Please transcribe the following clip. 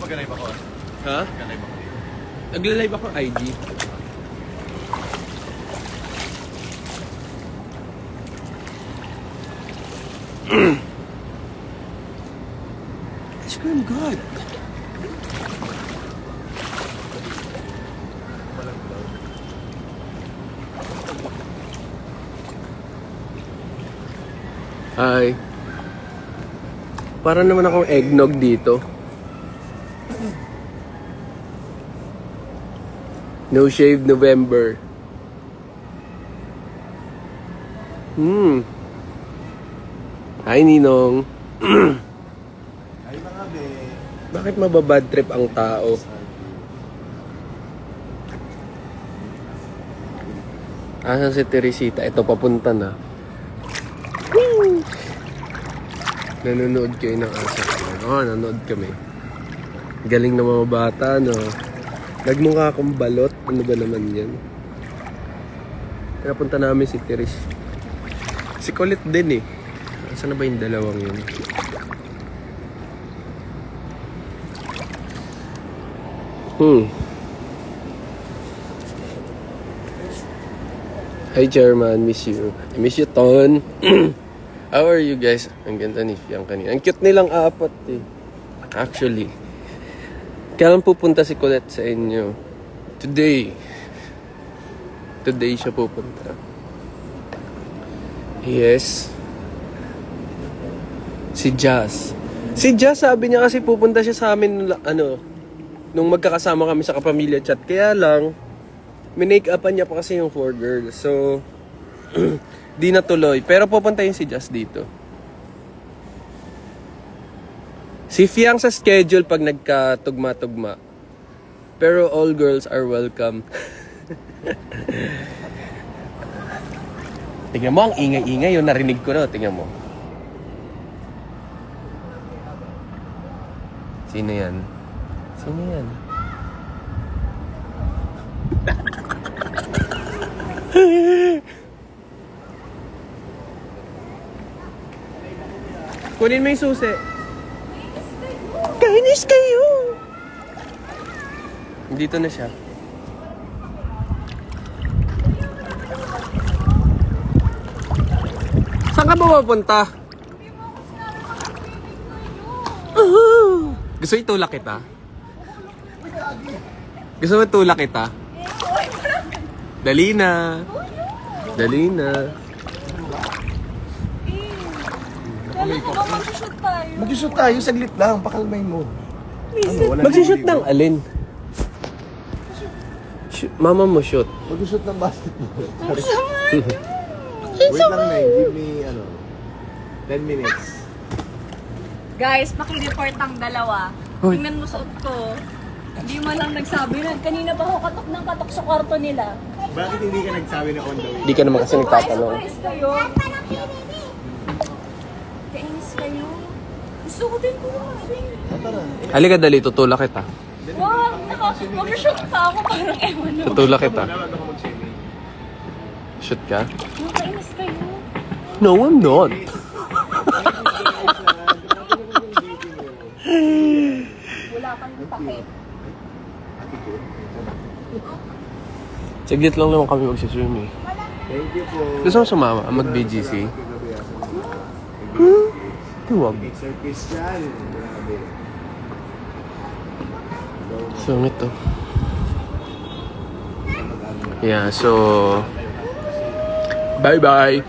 mag-live ako. Ha? Mag-live ako. Nagla-live ako IG. Ice cream good. Hi. Para naman akong eggnog dito. No Shave November. Hi, Ninong. Ay mga be. Bakit mababad trip ang tao? Asan si Teresita? Ito, papunta na. Nanonood kayo ng asa. Oo, nanonood kami. Galing na mga bata, no? Nagmukha akong balot. Ano ba naman yan? Pinapunta namin si Teres. Si Colette din eh. Saan na ba yung dalawang yun? Hi Chairman, miss you. I miss you, Ton. How are you guys? Ang ganda ni Fiang kanina. Ang cute nilang apat eh. Actually. Kailan pupunta si Colette sa inyo? Today. Today siya pupunta. Yes. Si Jazz. Si Jazz sabi niya kasi pupunta siya sa amin nung magkakasama kami sa kapamilya chat. Kaya lang, minake-upan niya pa kasi yung 4 girls. So, di natuloy. Pero pupunta yung si Jazz dito. Si Fiang sa schedule pag nagkatugma-tugma. Pero all girls are welcome. Tingnan mo, ang ingay-ingay. Yung narinig ko na. Tingnan mo. Sino yan? Sino yan? Kunin mo yung susi. Kainis kayo! Dito na siya. Saan ka ba mapunta? Gusto itulak kita? Gusto mo itulak kita? Dali na. Dali na. Mag-shoot tayo. Mag-shoot tayo, saglit lang. Pakalmay mo. Mag-shoot ng alin? Mama mo shoot. Mag-shoot ng basketball. Wait lang na, give me 10 minutes. Guys, paki-report ang dalawa. Hoy. Tingnan mo suot ko. Hindi man lang nagsabi na. Kanina pa ako katok ng katok sa kwarto nila. Bakit hindi ka nagsabi na on the way? Di ka naman kasi nagtatanong. Surprise kayo. Kainis kayo. Gusto ko din ko kasi. Tara. Halika dali, tutulak kita. Wow, mag-shoot ka ako parang ewan na. Tutulak kita. Wala ako mag-swimming. Shoot ka? Kainis kayo. No, I'm not. Wala kang takip. Saglit lang naman kami magsiswim eh. Thank you po. Gusto mo sumama? Mag-BGC? Huwag. Sir Christian. Grabe. Sungit to. Yeah, so... Bye-bye!